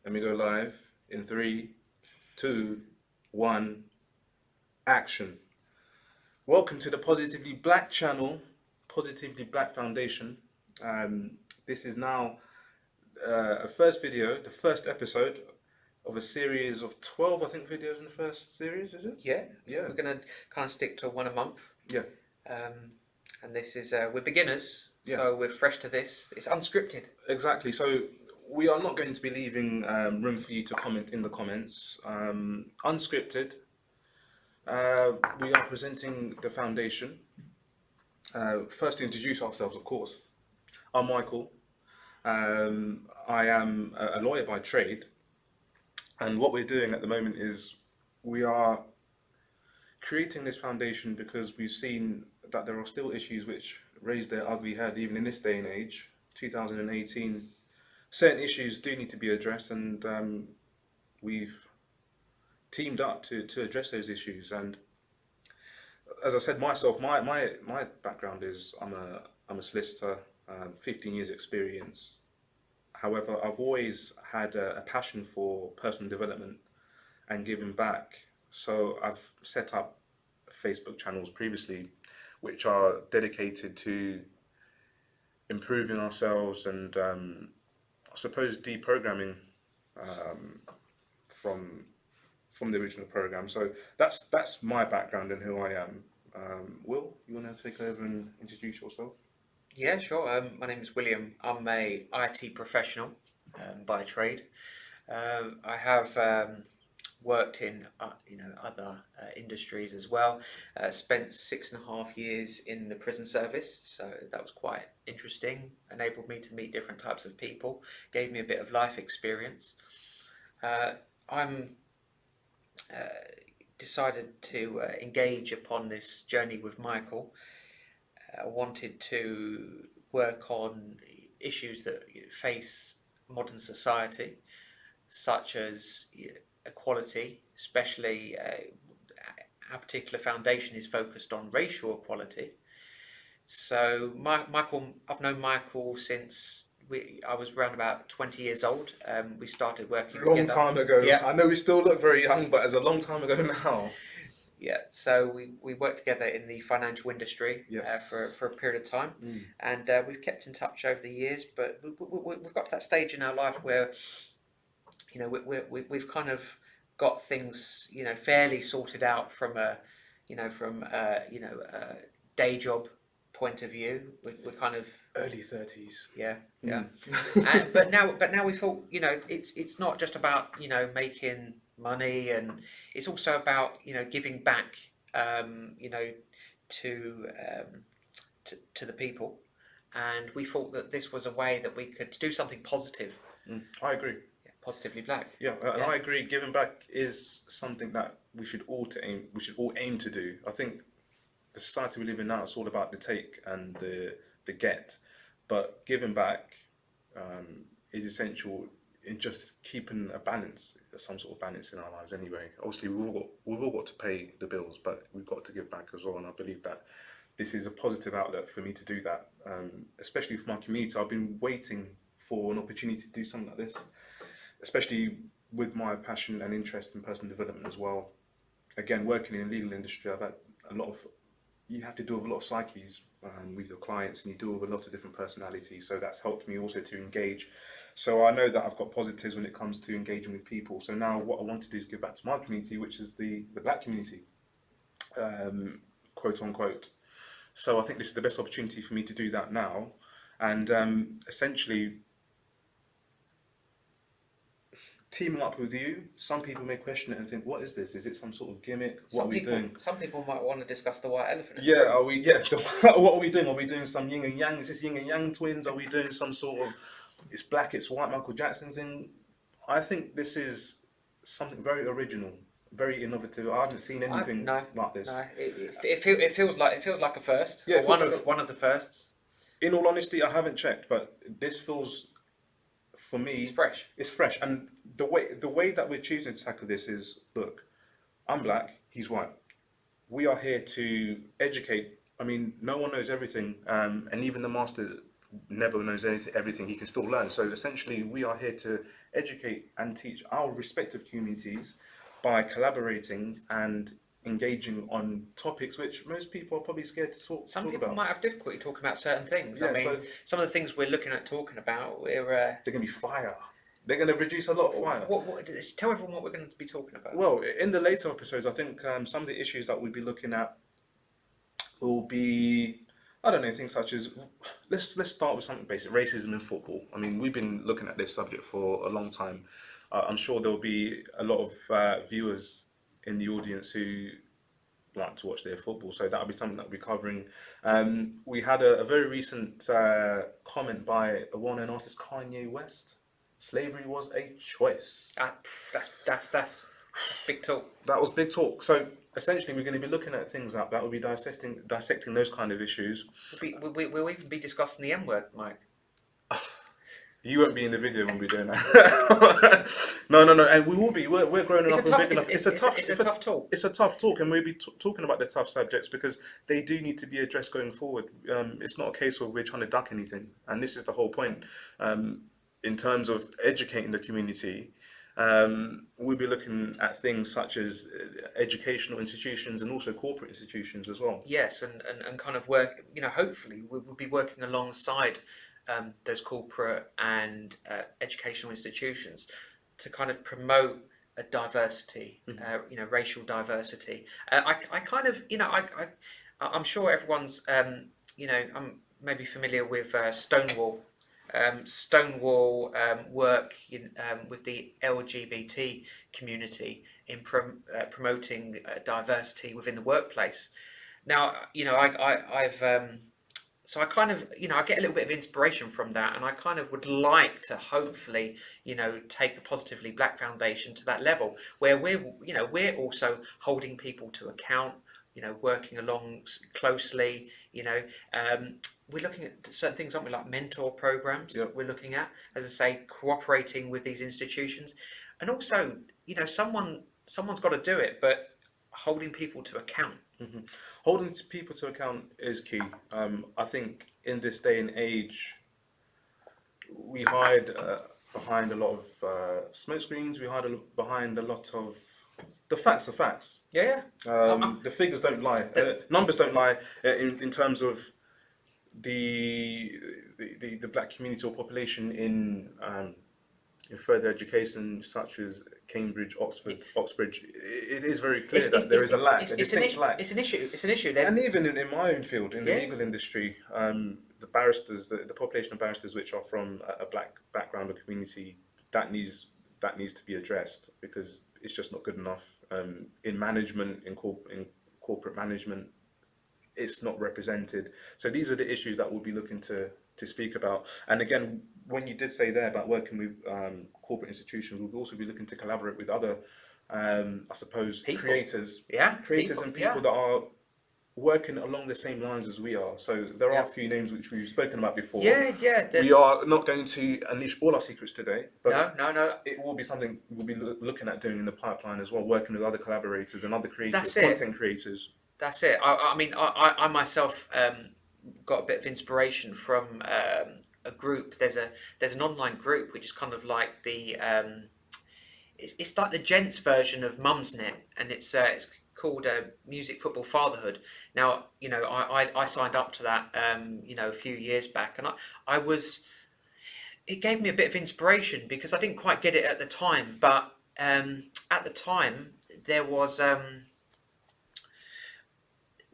Let me go live in three, two, one, action. Welcome to the Positively Black channel, Positively Black Foundation. This is now a first video, the first episode of a series of 12, I think, videos in the first series, is it? Yeah, so Yeah. we're going to kind of stick to one a month. Yeah. And this is, we're beginners, Yeah. so we're fresh to this. It's unscripted. Exactly. So we are not going to be leaving room for you to comment in the comments. Unscripted. We are presenting the foundation. First, to introduce ourselves, of course. I'm Michael. I am a lawyer by trade, and what we're doing at the moment is we are creating this foundation because we've seen that there are still issues which raise their ugly head even in this day and age, 2018. Certain issues do need to be addressed, and we've teamed up to address those issues. And as I said myself, my background is I'm a solicitor, 15 years experience. However, I've always had a passion for personal development and giving back. So I've set up Facebook channels previously, which are dedicated to improving ourselves and I suppose deprogramming from the original program. So that's my background and who I am. Will, you want to take over and introduce yourself? Yeah, sure. My name is William. I'm a IT professional by trade. I have worked in other industries as well. Spent 6.5 years in the prison service, so that was quite interesting. Enabled me to meet different types of people. Gave me a bit of life experience. I'm decided to engage upon this journey with Michael. I wanted to work on issues that face modern society, such as equality, especially our particular foundation is focused on racial equality. So Michael, I've known Michael since I was around about 20 years old. We started working Long together. time ago. Yeah. I know we still look very young, but it's a long time ago now. Yeah, so we worked together in the financial industry. Yes. For a period of time, and we've kept in touch over the years. But we've got to that stage in our life where, we've kind of got things, fairly sorted out from a day job point of view. We're kind of early 30s. Yeah. But now we thought, it's not just about making money, and it's also about giving back, to the people, and we thought that this was a way that we could do something positive. I agree. Yeah, Positively Black. Yeah, and I agree. Giving back is something that we should all aim to do. I think the society we live in now, it's all about the take and the get, but giving back is essential in just keeping a balance, some sort of balance in our lives. Anyway, obviously we've all got to pay the bills, but we've got to give back as well. And I believe that this is a positive outlet for me to do that, especially for my community. I've been waiting for an opportunity to do something like this, especially with my passion and interest in personal development as well. Again, working in the legal industry, I've had you have to deal with a lot of psyches with your clients, and you deal with a lot of different personalities. So that's helped me also to engage. So I know that I've got positives when it comes to engaging with people. So now what I want to do is give back to my community, which is the black community, quote unquote. So I think this is the best opportunity for me to do that now. And essentially, teaming up with you, some people may question it and think, what is this? Is it some sort of gimmick? What are we doing? Some people might want to discuss the white elephant. Yeah, what are we doing? Are we doing some yin and yang? Is this yin and yang twins? Are we doing some sort of it's black, it's white Michael Jackson thing? I think this is something very original, very innovative. I haven't seen anything like this. No, it feels like a first. Yeah, one of the firsts. In all honesty, I haven't checked, but this feels, for me, it's fresh. It's fresh, and the way that we're choosing to tackle this is, look, I'm black, he's white. We are here to educate. I mean, no one knows everything, and even the master never knows everything, he can still learn. So essentially, we are here to educate and teach our respective communities by collaborating and engaging on topics which most people are probably scared to Some talk people about. might have difficulty talking about certain things. I Yeah, mean, so some of the things we're looking at talking about, we're they're going to be fire. They're going to produce a lot of fire. tell everyone what we're going to be talking about. Well, in the later episodes, I think some of the issues that we'll be looking at will be, I don't know, things such as, let's start with something basic: racism in football. I mean, we've been looking at this subject for a long time. I'm sure there'll be a lot of viewers in the audience who like to watch their football, so that'll be something that we'll be covering. We had a very recent comment by a well-known artist, Kanye West. Slavery was a choice. That's big talk. That was big talk. So essentially, we're going to be looking at things that will be dissecting those kind of issues. We'll even be discussing the M word, Mike. You won't be in the video when we're doing that. No, and we will be. We're growing enough and big enough. It's a tough talk. It's a tough talk, and we'll be talking about the tough subjects because they do need to be addressed going forward. It's not a case where we're trying to duck anything, and this is the whole point. In terms of educating the community, we'll be looking at things such as educational institutions and also corporate institutions as well. Yes, and kind of work. Hopefully we'll be working alongside those corporate and educational institutions to kind of promote a diversity, racial diversity. I kind of, I'm sure everyone's, I'm maybe familiar with Stonewall. Stonewall work with the LGBT community in promoting diversity within the workplace. Now, so I kind of, I get a little bit of inspiration from that, and I kind of would like to hopefully, take the Positively Black Foundation to that level where we're also holding people to account, working along closely, we're looking at certain things, aren't we, like mentor programs. Yep. We're looking at, as I say, cooperating with these institutions, and also, someone's got to do it, but holding people to account. Mm-hmm. Holding people to account is key. I think in this day and age, we hide behind a lot of smoke screens. We hide behind a lot of the facts are facts. Yeah. The figures don't lie. Numbers don't lie in terms of the black community or population in further education, such as Cambridge, Oxbridge. It is very clear that there is a lack, a distinct lack. It's an issue. And even in my own field, in the legal industry, the barristers, the population of barristers which are from a black background or community, that needs to be addressed because it's just not good enough. In management, in corporate management, it's not represented. So these are the issues that we'll be looking to speak about. And again, when you did say there about working with corporate institutions, we'll also be looking to collaborate with other, I suppose, creators and people that are working along the same lines as we are. So there are a few names which we've spoken about before. We are not going to unleash all our secrets today, but no. It will be something we'll be looking at doing in the pipeline as well, working with other collaborators and other creators, content creators. That's it. I mean, I myself got a bit of inspiration from a group. There's an online group which is kind of like the it's like the gents version of Mumsnet, and it's called Music Football Fatherhood. Now, I signed up to that a few years back, and it gave me a bit of inspiration because I didn't quite get it at the time, but at the time there was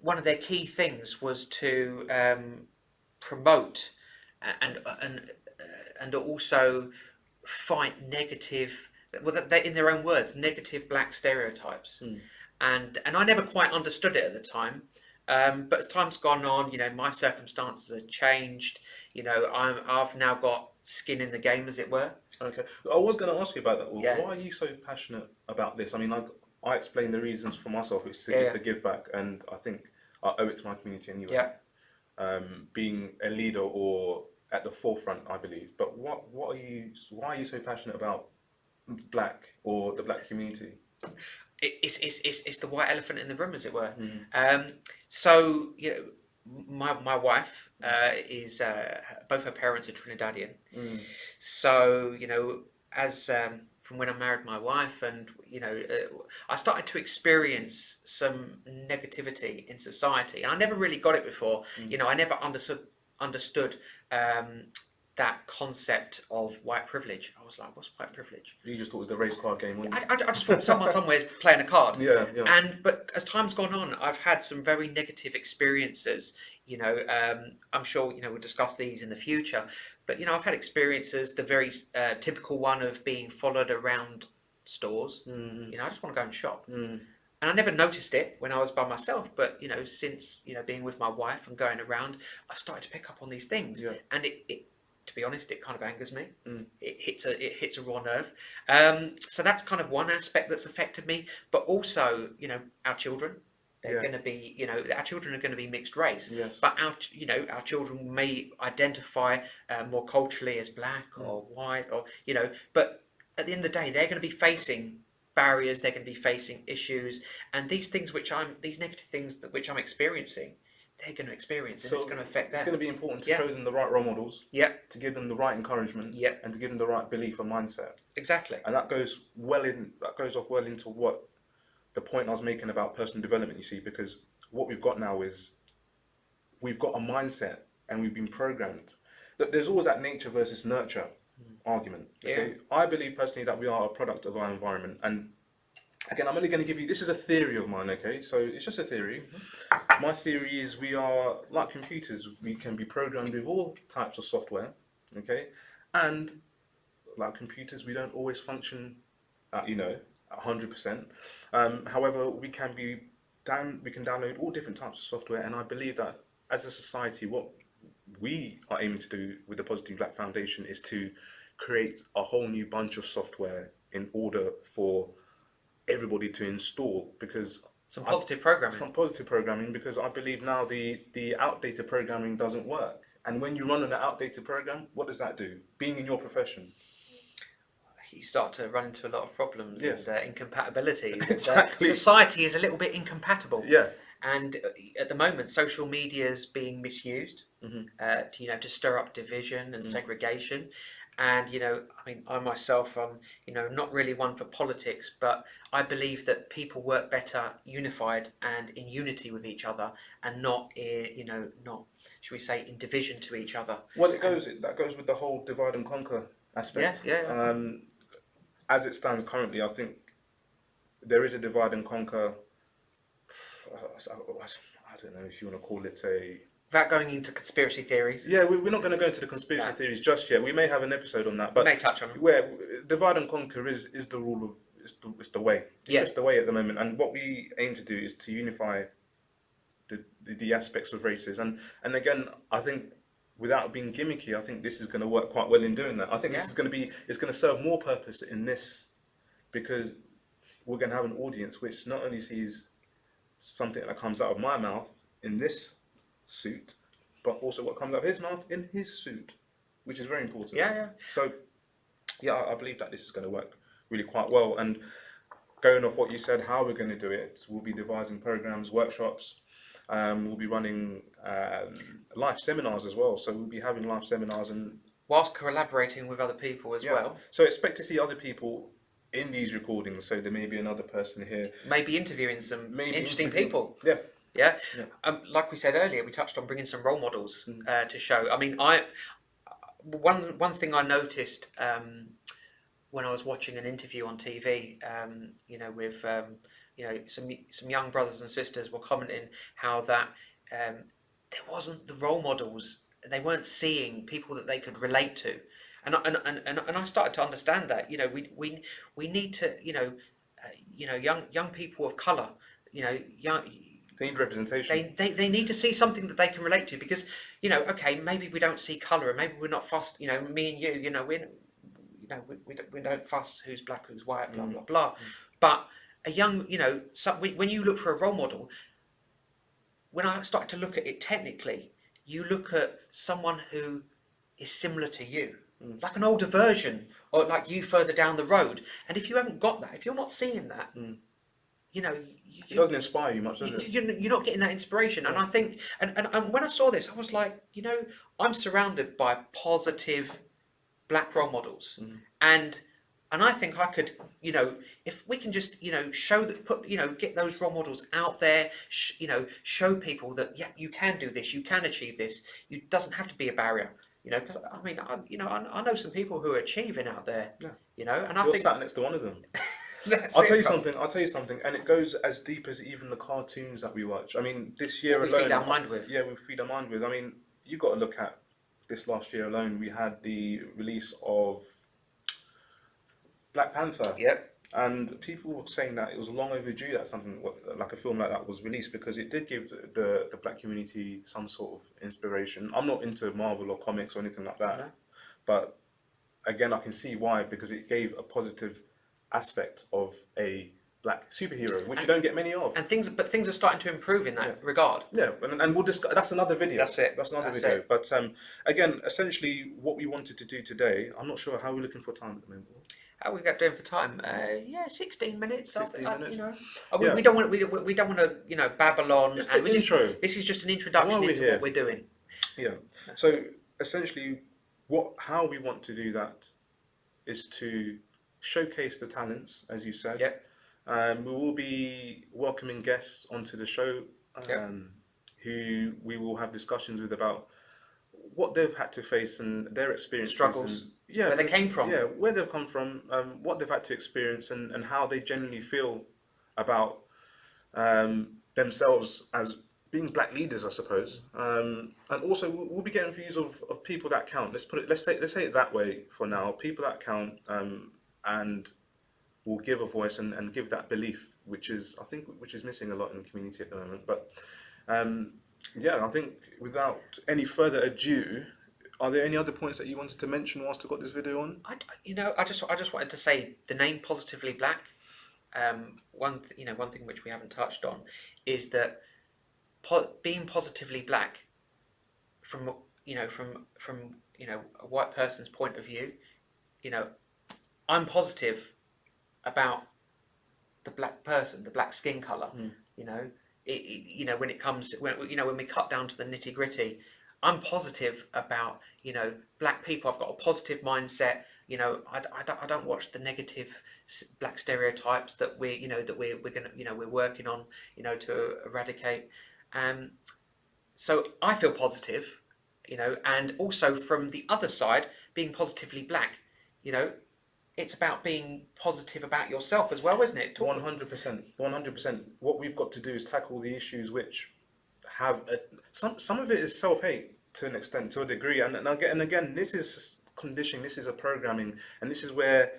one of their key things was to promote and also fight negative, in their own words, negative black stereotypes. And I never quite understood it at the time. But as time's gone on, my circumstances have changed. I've now got skin in the game, as it were. Okay, I was going to ask you about that. Why are you so passionate about this? I mean, I explained the reasons for myself. It's to give back, and I think I owe it to my community anyway. Being a leader or at the forefront, I believe. But why are you so passionate about black or the black community? It's the white elephant in the room, as it were. So my wife is both her parents are Trinidadian, Mm. so as from when I married my wife, and I started to experience some negativity in society, and I never really got it before. Mm. I never understood um, that concept of white privilege. I was like, what's white privilege? You just thought it was the race card game, wasn't I just thought someone somewhere is playing a card. Yeah, yeah. But as time's gone on, I've had some very negative experiences. I'm sure we'll discuss these in the future. But I've had experiences. The very typical one of being followed around stores. Mm. I just want to go and shop, Mm. and I never noticed it when I was by myself. But since being with my wife and going around, I've started to pick up on these things, Yeah. and it to be honest, it kind of angers me. Mm. It hits a raw nerve. So that's kind of one aspect that's affected me. But also, our children, they're Yeah. going to be, our children are going to be mixed race. Yes. But our children may identify more culturally as black or white, or But at the end of the day, they're going to be facing barriers. They're going to be facing issues, and these negative things which I'm experiencing, they're going to experience, and it's going to affect them. It's going to be important to Yeah. show them the right role models, Yeah, to give them the right encouragement, yeah, and to give them the right belief and mindset. exactly. And that goes off well into what the point I was making about personal development, you see, because what we've got now is we've got a mindset and we've been programmed. There's always that nature versus nurture argument. Okay? Yeah. I believe personally that we are a product of our environment. And again, I'm only going to give you, this is a theory of mine, okay? So it's just a theory. My theory is we are like computers. We can be programmed with all types of software, okay? And like computers, we don't always function at, 100%. However, we can download all different types of software, and I believe that as a society, what we are aiming to do with the Positive Black Foundation is to create a whole new bunch of software in order for everybody to install, because Some positive programming. because I believe now the outdated programming doesn't work. And when you run on an outdated program, what does that do? Being in your profession, You start to run into a lot of problems. Yes. And incompatibilities. Exactly. Society is a little bit incompatible. yeah, And at the moment, social media is being misused Mhm. to stir up division and Mhm. segregation. And I myself, not really one for politics, but I believe that people work better unified and in unity with each other, and not not, should we say, in division to each other. Well, that goes with the whole divide and conquer aspect. Yeah. As it stands currently, I think there is a divide and conquer. I don't know if you want to call it a. Without going into conspiracy theories. Yeah, we're not going to go into the conspiracy No. theories just yet. We may have an episode on that, We but may touch on them. where divide and conquer is the rule of it's the way. It's Yeah. just the way at the moment, and what we aim to do is to unify the aspects of races. And again, I think without being gimmicky, I think this is going to work quite well in doing that. I think this is going to it's going to serve more purpose in this, because we're going to have an audience which not only sees something that comes out of my mouth in this suit, but also what comes out of his mouth in his suit, which is very important. Yeah. So, yeah, I believe that this is going to work really quite well. And going off what you said, how we're going to do it, we'll be devising programs, workshops. We'll be running live seminars as well. So we'll be having live seminars and Whilst collaborating with other people as well. So expect to see other people in these recordings. So there may be another person here. Maybe interviewing some interesting people. Yeah. Yeah. Like we said earlier, we touched on bringing some role models to show. I mean, one thing I noticed when I was watching an interview on TV, with some young brothers and sisters were commenting how that there wasn't the role models. They weren't seeing people that they could relate to, and I started to understand that. We need to young people of colour, young. They need representation. They need to see something that they can relate to, because okay, maybe we don't see colour, and maybe we're not fussed. Me and you, we don't fuss who's black, who's white, blah blah blah. But a young, when you look for a role model, when I started to look at it technically, you look at someone who is similar to you, like an older version, or like you further down the road. And if you haven't got that, if you're not seeing that, you know, It doesn't inspire you much, does it? you're not getting that inspiration. And Yeah. I think, and when I saw this, I was like, I'm surrounded by positive black role models, Mhm. and I think I could, if we can just, show that, get those role models out there, show people that you can do this, you can achieve this. It doesn't have to be a barrier, because I mean, I know some people who are achieving out there, Yeah. and I You're think sat next to one of them. that's I'll tell it. you something. I'll tell you something, and it goes as deep as even the cartoons that we watch. I mean, this year What we alone, feed our mind with. yeah, we feed our mind with. I mean, you got to look at this last year alone. We had the release of Black Panther, Yep. and people were saying that it was long overdue that something like a film like that was released because it did give the black community some sort of inspiration. I'm not into Marvel or comics or anything like that, No. but again, I can see why because it gave a positive aspect of a black superhero, which you don't get many of. And things are starting to improve in that Yeah. regard. Yeah, and we'll discuss. That's another video. That's it. That's another That's video. it. But again, essentially, what we wanted to do today, I'm not sure how we're looking for time at the moment. How we got doing for time? 16 minutes. 16 minutes. We, Yeah. we don't want we don't want to babble on. Just and the we intro. This is just an introduction Why we're into here. what we're doing. Yeah. So essentially, how we want to do that is to showcase the talents, as you said. Yep. We will be welcoming guests onto the show, Yep. who we will have discussions with about what they've had to face and their experiences, Struggles. and yeah, Where they came from. yeah, where they've come from, what they've had to experience, and how they genuinely feel about themselves as being black leaders, I suppose. And also, we'll be getting views of people that count. Let's say it that way for now. People that count, and will give a voice and give that belief, which is missing a lot in the community at the moment. But yeah, I think without any further ado, are there any other points that you wanted to mention whilst I got this video on? I just wanted to say the name Positively Black. One thing which we haven't touched on is that being positively black from a white person's point of view, I'm positive about the black person, the black skin color. When it comes when we cut down to the nitty gritty, I'm positive about black people. I've got a positive mindset. I don't watch the negative black stereotypes that we're gonna we're working on to eradicate. So I feel positive, and also from the other side, being positively black, it's about being positive about yourself as well, isn't it? 100%, 100%. What we've got to do is tackle the issues which have some of it is self-hate to an extent, to a degree, and again, this is conditioning, this is a programming, and this is where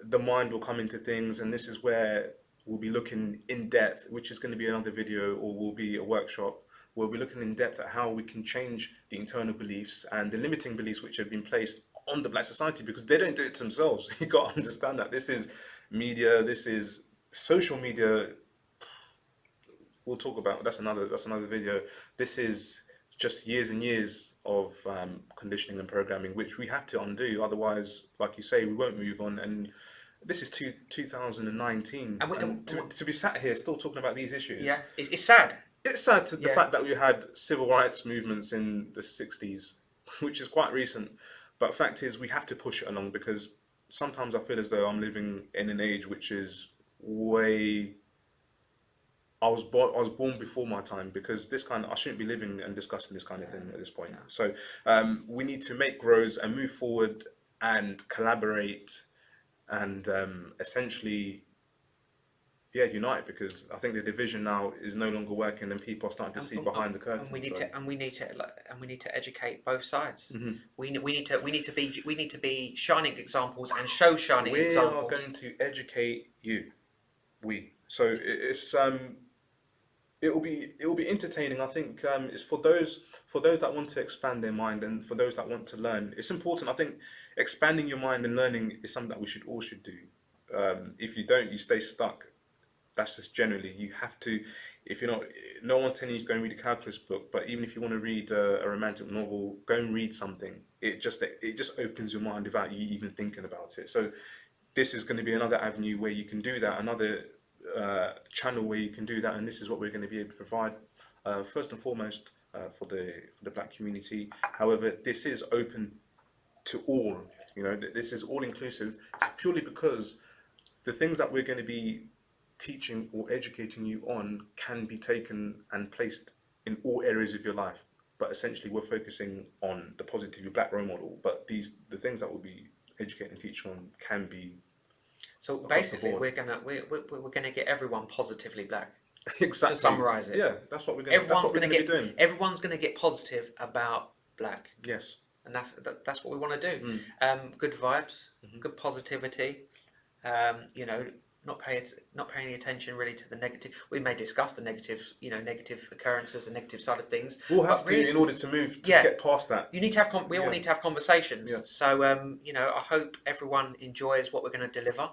the mind will come into things, and this is where we'll be looking in depth, which is going to be another video or will be a workshop. We'll be looking in depth at how we can change the internal beliefs and the limiting beliefs which have been placed on the black society, because they don't do it themselves. You got to understand that this is media, this is social media. We'll talk about that's another video. This is just years and years of conditioning and programming, which we have to undo. Otherwise, like you say, we won't move on. And this is 2019, and to be sat here still talking about these issues. Yeah, it's sad. It's sad to the fact that we had civil rights movements in the 60s, which is quite recent. But fact is, we have to push it along, because sometimes I feel as though I'm living in an age which is way. I was born before my time, because I shouldn't be living and discussing this kind of thing at this point. So we need to make grows and move forward and collaborate and essentially unite, because I think the division now is no longer working and people are starting to see behind the curtain. And we need to educate both sides. Mm-hmm. We need to be shining examples and show shining examples. We are going to educate you. So it's it will be entertaining. I think it's for those that want to expand their mind, and for those that want to learn. It's important. I think expanding your mind and learning is something that we all should do. If you don't, you stay stuck. That's just generally, you have to. If you're not, no one's telling you to go and read a calculus book, but even if you want to read a romantic novel, go and read something. It just opens your mind without you even thinking about it. So this is going to be another avenue where you can do that. Another channel where you can do that, and this is what we're going to be able to provide. First and foremost, for the black community. However, this is open to all. You know, this is all inclusive, purely because the things that we're going to be teaching or educating you on can be taken and placed in all areas of your life. But essentially, we're focusing on the Positively Black role model. But the things that we'll be educating and teaching on can be. So basically, we're gonna get everyone positively black. Exactly. To summarise it. Yeah, that's what we're going to be doing. Everyone's gonna get positive about black. Yes. And that's what we want to do. Good vibes, good positivity. You know, not paying attention really to the negative. We may discuss the negative, negative occurrences and negative side of things. We'll have to in order to get past that. You need to have. We all need to have conversations. Yeah. So I hope everyone enjoys what we're going to deliver,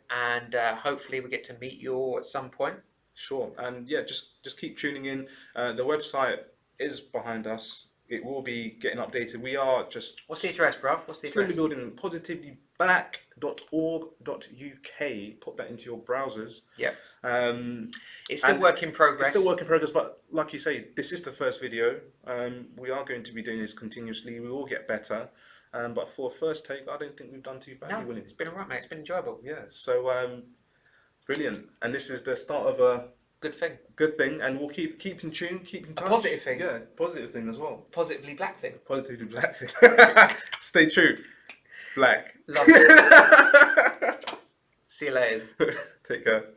and hopefully we get to meet you all at some point. Sure, and yeah, just keep tuning in. The website is behind us. It will be getting updated. We are just... What's the address, bruv? What's the address? Slowly building positivelyBlack.org.uk. Put that into your browsers. Yeah. It's still work in progress. It's still work in progress, but like you say, this is the first video. We are going to be doing this continuously. We will get better. But for a first take, I don't think we've done too badly. No, it's been alright, mate. It's been enjoyable. Yeah, so brilliant. And this is the start of a... Good thing, and we'll keep in tune, keep in touch. A positive thing. Yeah, positive thing as well. Positively black thing. Positively black thing. Stay true. Black. Love it. See you later. Take care.